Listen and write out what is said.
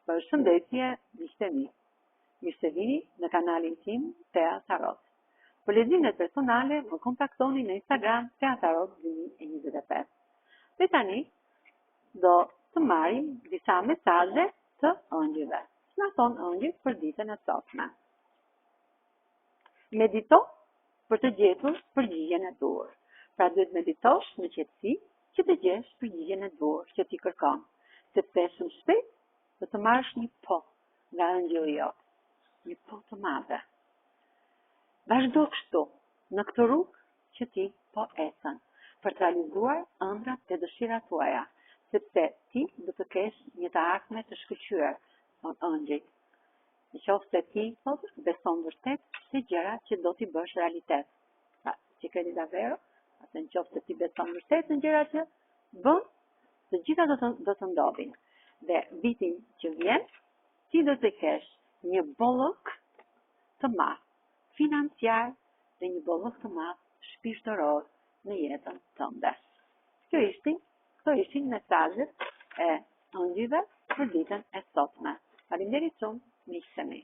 Përshëndetje, miqtë e mi. Mirë se vini në kanalin tim Tea Tarot. Për leximet personale, më kontaktoni në Instagram Tea Tarot 2025. Dhe tani do të marrim disa mesazhe të ëngjëllve. Na thon ëngjëllit për ditën e sotme. Medito për të gjetur përgjigjen e dur. Pra duhet meditosh në qetësi që të gjesh përgjigjen e dur që ti kërkon, sepse shumë shpejt do të marrësh një po nga ëngjëlli jot, një po të madhe. Vazhdo kështu në këtë rrugë që ti po ecën, për të realizuar ëndrat dhe dëshirat tuaja, sepse ti do të kesh një të ardhme të shkëlqyer, thon ëngjëlli. Në qoftë se ti beson vërtet se gjërat që do t'i bësh realitet. Pra, që kredi davvero, atë në qoftë se ti beson vërtet në gjërat që bën, të gjitha do të ndodhin. Dhe vitin që vjen, ti do të kesh një bollok të madh financiar dhe një bollok të madh shpirtëror në jetën tënde. Këto ishin mesazhet e ëngjëllve për ditën e sotme. Faleminderit shumë, miqtë e mi.